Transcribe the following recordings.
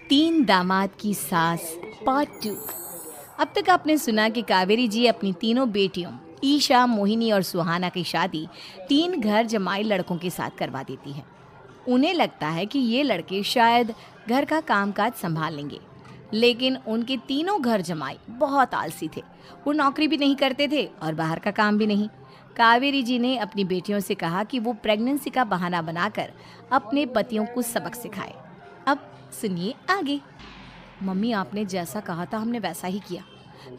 तीन दामाद की सास पार्ट 2। अब तक आपने सुना कि कावेरी जी अपनी तीनों बेटियों ईशा, मोहिनी और सुहाना की शादी तीन घर जमाई लड़कों के साथ करवा देती है। उन्हें लगता है कि ये लड़के शायद घर का कामकाज संभाल लेंगे, लेकिन उनके तीनों घर जमाई बहुत आलसी थे। वो नौकरी भी नहीं करते थे और बाहर का काम भी नहीं। कावेरी जी ने अपनी बेटियों से कहा कि वो प्रेगनेंसी का बहाना बनाकर अपने पतियों को सबक सिखाए। अब सुनिए आगे। मम्मी, आपने जैसा कहा था हमने वैसा ही किया,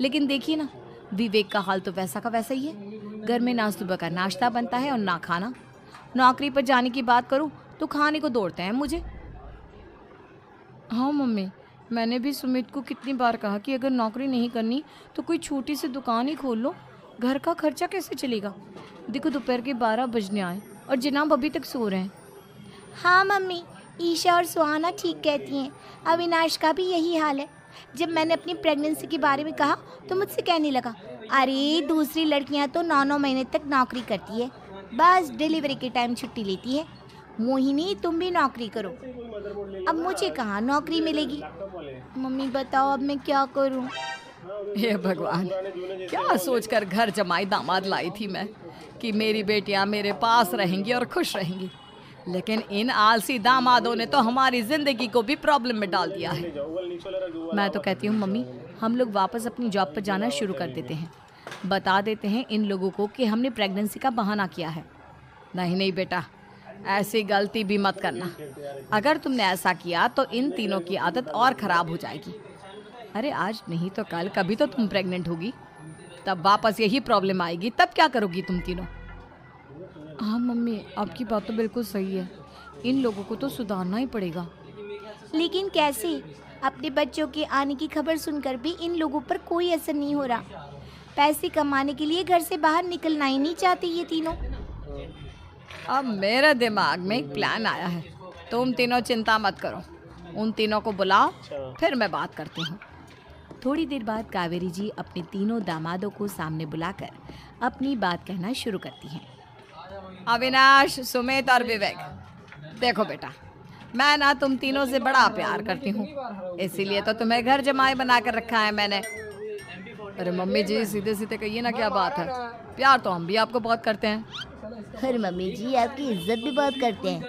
लेकिन देखिए ना, विवेक का हाल तो वैसा का वैसा ही है। घर में ना सुबह का नाश्ता बनता है और ना खाना। नौकरी पर जाने की बात करूं तो खाने को दौड़ते हैं मुझे। हाँ मम्मी, मैंने भी सुमित को कितनी बार कहा कि अगर नौकरी नहीं करनी तो कोई छोटी सी दुकान ही खोल लो। घर का खर्चा कैसे चलेगा? देखो दोपहर के 12 बजने आए और जनाब अभी तक सो रहे हैं। हाँ मम्मी, ईशा और सुहाना ठीक कहती हैं। अविनाश का भी यही हाल है। जब मैंने अपनी प्रेगनेंसी के बारे में कहा तो मुझसे कहने लगा, अरे दूसरी लड़कियां तो 9-9 महीने तक नौकरी करती है, बस डिलीवरी के टाइम छुट्टी लेती है। मोहिनी, तुम भी नौकरी करो। अब मुझे कहाँ नौकरी मिलेगी? मम्मी बताओ, अब मैं क्या करूँ? हे भगवान, क्या सोचकर घर जमाई दामाद लाई थी मैं कि मेरी बेटियां मेरे पास रहेंगी और खुश रहेंगी, लेकिन इन आलसी दामादों ने तो हमारी जिंदगी को भी प्रॉब्लम में डाल दिया है। मैं तो कहती हूँ मम्मी, हम लोग वापस अपनी जॉब पर जाना शुरू कर देते हैं। बता देते हैं इन लोगों को कि हमने प्रेगनेंसी का बहाना किया है। नहीं नहीं बेटा, ऐसी गलती भी मत करना। अगर तुमने ऐसा किया तो इन तीनों की आदत और ख़राब हो जाएगी। अरे आज नहीं तो कल कभी तो तुम प्रेग्नेंट होगी, तब वापस यही प्रॉब्लम आएगी। तब क्या करोगी तुम तीनों? हाँ मम्मी, आपकी बात तो बिल्कुल सही है। इन लोगों को तो सुधारना ही पड़ेगा। लेकिन कैसे? अपने बच्चों के आने की खबर सुनकर भी इन लोगों पर कोई असर नहीं हो रहा। पैसे कमाने के लिए घर से बाहर निकलना ही नहीं चाहते ये तीनों। अब मेरे दिमाग में एक प्लान आया है। तुम तीनों चिंता मत करो, उन तीनों को बुलाओ, फिर मैं बात करती हूँ। थोड़ी देर बाद कावेरी जी अपने तीनों दामादों को सामने बुलाकर अपनी बात कहना शुरू करती हैं। अविनाश, सुमित और विवेक, देखो बेटा, मैं ना तुम तीनों से बड़ा प्यार करती हूँ, इसीलिए तो तुम्हें घर जमाई बना कर रखा है मैंने। अरे मम्मी जी, सीधे सीधे कहिए ना, क्या बात है? प्यार तो हम भी आपको बहुत करते हैं। अरे मम्मी जी, आपकी इज्जत भी बहुत करते हैं।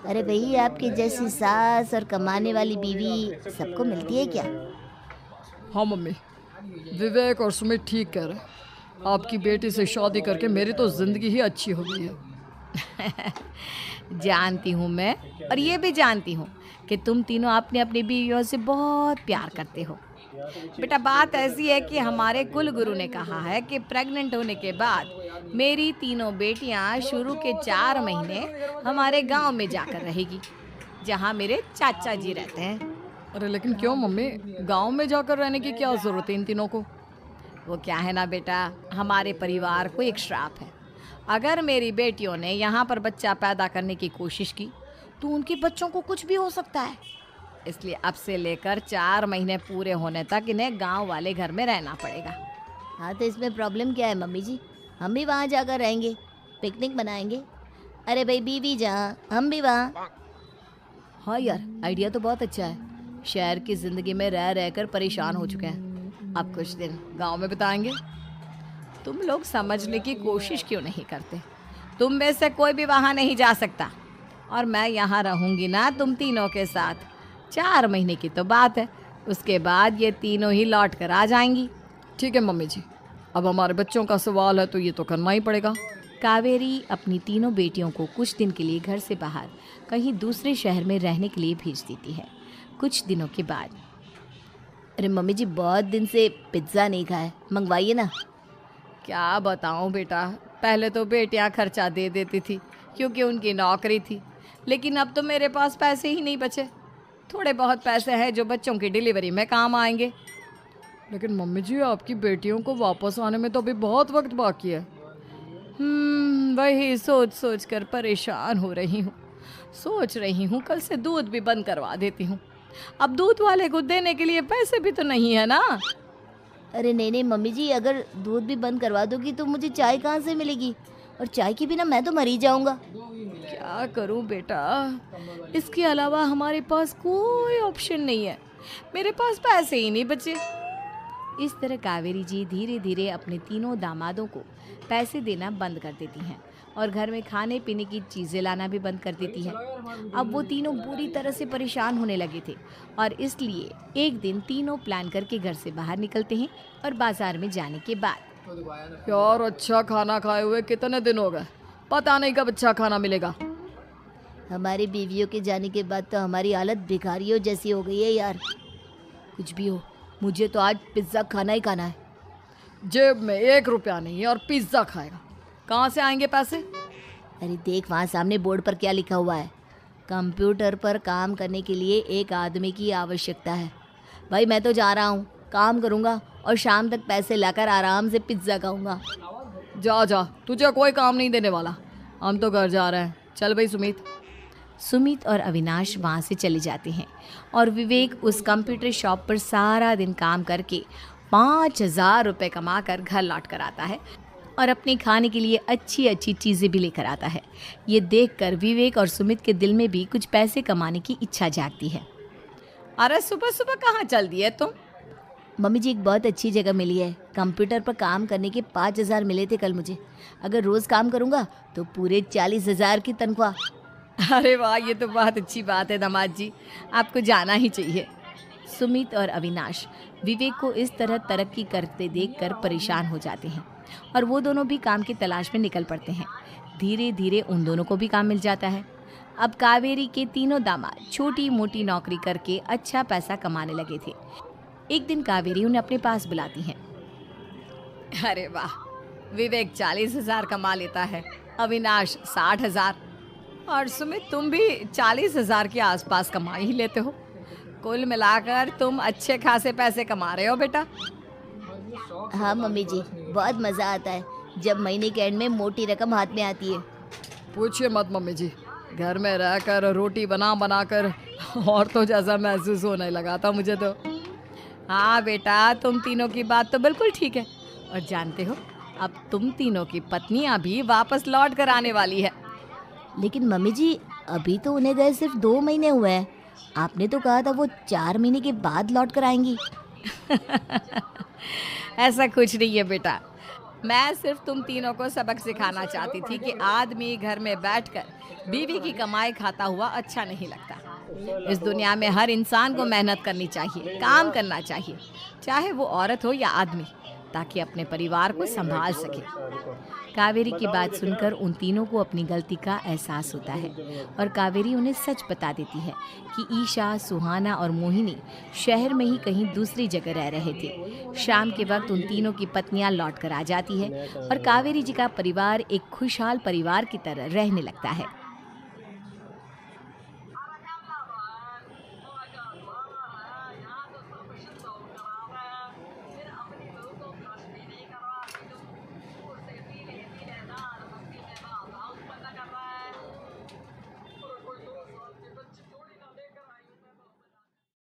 अरे भाई, आपकी जैसी सास और कमाने वाली बीवी सबको मिलती है क्या? हाँ मम्मी, विवेक और सुमित ठीक कह रहे हैं। आपकी बेटी से शादी करके मेरी तो ज़िंदगी ही अच्छी हो गई है। जानती हूँ मैं, और ये भी जानती हूँ कि तुम तीनों अपने अपनी बीवियों से बहुत प्यार करते हो। बेटा, बात ऐसी है कि हमारे कुल गुरु ने कहा है कि प्रेग्नेंट होने के बाद मेरी तीनों बेटियां शुरू के 4 महीने हमारे गांव में जाकर रहेगी, जहां मेरे चाचा जी रहते हैं। अरे लेकिन क्यों मम्मी, गांव में जाकर रहने की क्या ज़रूरत है इन तीनों को? वो क्या है ना बेटा, हमारे परिवार को एक श्राप है। अगर मेरी बेटियों ने यहाँ पर बच्चा पैदा करने की कोशिश की तो उनके बच्चों को कुछ भी हो सकता है। इसलिए अब से लेकर 4 महीने पूरे होने तक इन्हें गांव वाले घर में रहना पड़ेगा। हाँ, तो इसमें प्रॉब्लम क्या है मम्मी जी? हम भी वहाँ जाकर रहेंगे, पिकनिक बनाएंगे। अरे भाई, बीवी जहाँ हम भी वहाँ। हाँ यार, आइडिया तो बहुत अच्छा है। शहर की ज़िंदगी में रह रहकर परेशान हो चुके हैं, अब कुछ दिन गांव में बिताएंगे। तुम लोग समझने की कोशिश क्यों नहीं करते? तुम में से कोई भी वहाँ नहीं जा सकता, और मैं यहाँ रहूँगी ना तुम तीनों के साथ। 4 महीने की तो बात है, उसके बाद ये तीनों ही लौट कर आ जाएंगी। ठीक है मम्मी जी, अब हमारे बच्चों का सवाल है तो ये तो करना ही पड़ेगा। कावेरी अपनी तीनों बेटियों को कुछ दिन के लिए घर से बाहर कहीं दूसरे शहर में रहने के लिए भेज देती है। कुछ दिनों के बाद, अरे मम्मी जी, बहुत दिन से पिज्ज़ा नहीं खाया, मंगवाइए ना। क्या बताऊं बेटा, पहले तो बेटियां खर्चा दे देती थी क्योंकि उनकी नौकरी थी, लेकिन अब तो मेरे पास पैसे ही नहीं बचे। थोड़े बहुत पैसे हैं जो बच्चों की डिलीवरी में काम आएंगे। लेकिन मम्मी जी, आपकी बेटियों को वापस आने में तो अभी बहुत वक्त बाकी है। वही सोच सोच कर परेशान हो रही हूँ। सोच रही हूँ कल से दूध भी बंद करवा देती हूँ। अब दूध वाले को देने के लिए पैसे भी तो नहीं है ना। अरे नहीं नहीं मम्मी जी, अगर दूध भी बंद करवा दोगी तो मुझे चाय कहाँ से मिलेगी? और चाय के बिना मैं तो मर ही जाऊंगा। क्या करूं बेटा, इसके अलावा हमारे पास कोई ऑप्शन नहीं है। मेरे पास पैसे ही नहीं बचे। इस तरह कावेरी जी धीरे धीरे अपने तीनों दामादों को पैसे देना बंद कर देती हैं और घर में खाने पीने की चीज़ें लाना भी बंद कर देती हैं। अब वो तीनों बुरी तरह से परेशान होने लगे थे और इसलिए एक दिन तीनों प्लान करके घर से बाहर निकलते हैं और बाजार में जाने के बाद यार अच्छा खाना खाए हुए कितने दिन हो गए, पता नहीं कब अच्छा खाना मिलेगा। हमारी बीवियों के जाने के बाद तो हमारी हालत भिखारियों जैसी हो गई है यार। कुछ भी हो, मुझे तो आज पिज्ज़ा खाना ही खाना है। जेब में 1 रुपया नहीं है और पिज्ज़ा खाएगा, कहाँ से आएंगे पैसे? अरे देख वहाँ सामने बोर्ड पर क्या लिखा हुआ है, कंप्यूटर पर काम करने के लिए एक आदमी की आवश्यकता है। भाई मैं तो जा रहा हूँ, काम करूँगा और शाम तक पैसे लाकर आराम से पिज्ज़ा खाऊंगा। जा जा, तुझे कोई काम नहीं देने वाला, हम तो घर जा रहे हैं। चल भाई सुमित। सुमित और अविनाश वहाँ से चले जाते हैं और विवेक उस कंप्यूटर शॉप पर सारा दिन काम करके 5,000 रुपये कमा कर घर लौट कर आता है और अपने खाने के लिए अच्छी अच्छी चीज़ें भी लेकर आता है। ये देखकर विवेक और सुमित के दिल में भी कुछ पैसे कमाने की इच्छा जागती है। अरे सुबह सुबह कहाँ चल दी है तुम? मम्मी जी एक बहुत अच्छी जगह मिली है, कंप्यूटर पर काम करने के 5,000 मिले थे कल मुझे। अगर रोज़ काम करूँगा तो पूरे 40,000 की तनख्वाह। अरे वाह, ये तो बहुत अच्छी बात है दामाद जी, आपको जाना ही चाहिए। सुमित और अविनाश विवेक को इस तरह तरक्की करते देखकर परेशान हो जाते हैं और वो दोनों भी काम की तलाश में निकल पड़ते हैं। धीरे धीरे उन दोनों को भी काम मिल जाता है। अब कावेरी के तीनों दामाद छोटी मोटी नौकरी करके अच्छा पैसा कमाने लगे थे। एक दिन कावेरी उन्हें अपने पास बुलाती हैं। अरे वाह, विवेक 40,000 कमा लेता है, अविनाश 60,000 और सुमित तुम भी 40,000 के आसपास कमा ही लेते हो। कुल मिलाकर तुम अच्छे खासे पैसे कमा रहे हो बेटा। हाँ मम्मी जी, बहुत मज़ा आता है जब महीने के एंड में मोटी रकम हाथ में आती है। पूछिए मत मम्मी जी, घर में रहकर रोटी बना बना कर और तो जैसा महसूस होने लगा था मुझे तो। हाँ बेटा, तुम तीनों की बात तो बिल्कुल ठीक है और जानते हो अब तुम तीनों की पत्नियां भी वापस लौट कर आने वाली है। लेकिन मम्मी जी अभी तो उन्हें गए सिर्फ 2 महीने हुए हैं, आपने तो कहा था वो 4 महीने के बाद लौट कर आएंगी। ऐसा कुछ नहीं है बेटा, मैं सिर्फ तुम तीनों को सबक सिखाना चाहती थी कि आदमी घर में बैठकर बीवी की कमाई खाता हुआ अच्छा नहीं लगता। इस दुनिया में हर इंसान को मेहनत करनी चाहिए, काम करना चाहिए, चाहे वो औरत हो या आदमी, ताकि अपने परिवार को संभाल सके। कावेरी की बात सुनकर उन तीनों को अपनी गलती का एहसास होता है और कावेरी उन्हें सच बता देती है कि ईशा, सुहाना और मोहिनी शहर में ही कहीं दूसरी जगह रह रहे थे। शाम के वक्त उन तीनों की पत्नियां लौट कर आ जाती है और कावेरी जी का परिवार एक खुशहाल परिवार की तरह रहने लगता है।